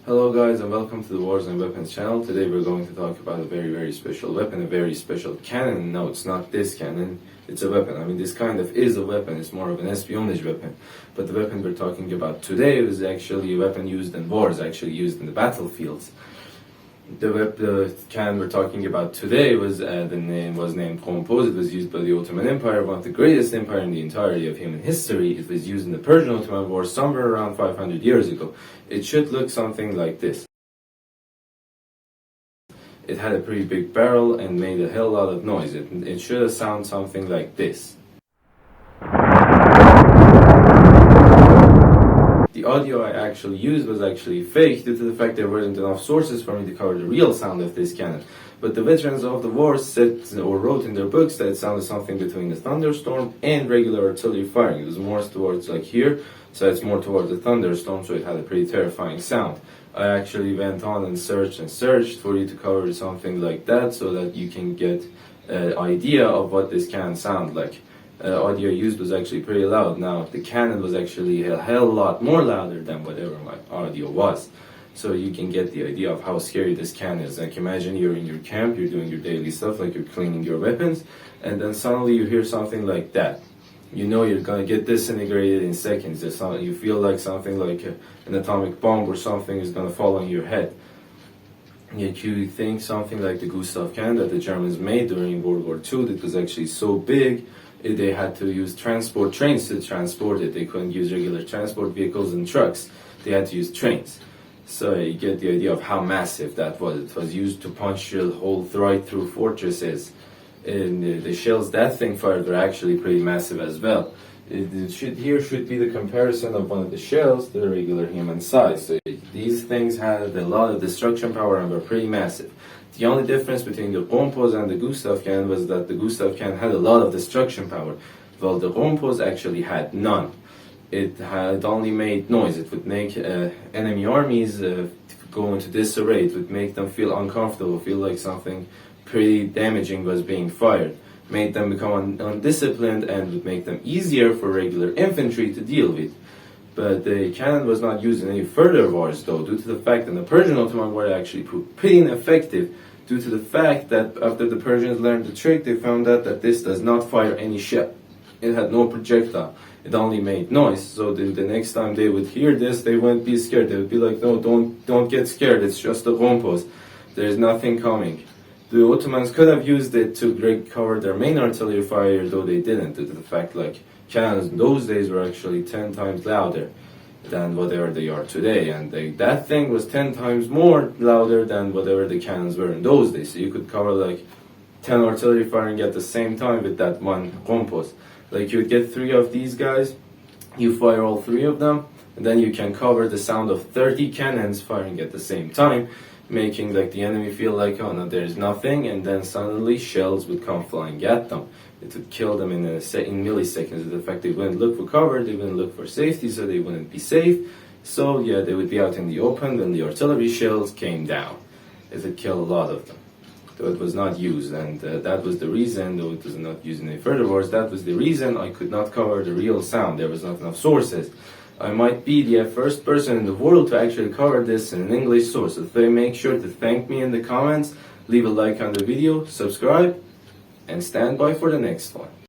Hello guys and welcome to the Wars and Weapons channel. Today we're going to talk about a very special weapon, a very special cannon. No, it's not this cannon, it's a weapon. I mean, this kind of is a weapon, it's more of an espionage weapon. But the weapon we're talking about today is actually a weapon used in wars, actually used in the battlefields. The cannon we're talking about today was named Kompoz. It was used by the Ottoman Empire, one of the greatest empire in the entirety of human history. It was used in the Persian Ottoman War somewhere around 500 years ago. It should look something like this. It had a pretty big barrel and made a hell lot of noise. It should have sounded something like this. The audio I actually used was actually fake due to the fact there weren't enough sources for me to cover the real sound of this cannon. But the veterans of the war said or wrote in their books that it sounded something between a thunderstorm and regular artillery firing. It was more towards like here, so it's more towards a thunderstorm, so it had a pretty terrifying sound. I actually went on and searched for you to cover something like that so that you can get an idea of what this can sound like. Audio used was actually pretty loud. Now, the cannon was actually a hell lot more louder than whatever my audio was. So you can get the idea of how scary this cannon is. Like, imagine you're in your camp, you're doing your daily stuff, like you're cleaning your weapons, and then suddenly you hear something like that. You know you're gonna get disintegrated in seconds. You feel like something like an atomic bomb or something is gonna fall on your head. Yet you think something like the Gustav cannon that the Germans made during World War II that was actually so big, they had to use transport trains to transport it. They couldn't use regular transport vehicles and trucks. They had to use trains. So you get the idea of how massive that was. It was used to punch a hole right through fortresses. And the shells that thing fired were actually pretty massive as well. Here should be the comparison of one of the shells to the regular human size. So these things had a lot of destruction power and were pretty massive. The only difference between the Kompoz and the Gustav cannon was that the Gustav cannon had a lot of destruction power, while the Kompoz actually had none. It only made noise. It would make enemy armies go into disarray. It would make them feel uncomfortable, feel like something pretty damaging was being fired. Made them become undisciplined and would make them easier for regular infantry to deal with. But the cannon was not used in any further wars though, due to the fact that the Persian Ottoman War actually proved pretty ineffective, due to the fact that after the Persians learned the trick, they found out that this does not fire any shell. It had no projectile. It only made noise. So the next time they would hear this, they wouldn't be scared. They would be like, no, don't get scared. It's just a Kompoz. There's nothing coming. The Ottomans could have used it to cover their main artillery fire, though they didn't, due to the fact like cannons in those days were actually 10 times louder than whatever they are today, and that thing was 10 times more louder than whatever the cannons were in those days. So you could cover like 10 artillery firing at the same time with that one Kompoz. Like you would get 3 of these guys, you fire all 3 of them, and then you can cover the sound of 30 cannons firing at the same time, making like the enemy feel like, oh no, there's nothing, and then suddenly shells would come flying at them. It would kill them in milliseconds. In fact, they wouldn't look for cover, they wouldn't look for safety, so they wouldn't be safe. So yeah, they would be out in the open when the artillery shells came down. It would kill a lot of them. Though it was not used, and that was the reason, though it was not used in any further wars, that was the reason I could not cover the real sound. There was not enough sources. I might be the first person in the world to actually cover this in an English source. So make sure to thank me in the comments, leave a like on the video, subscribe, and stand by for the next one.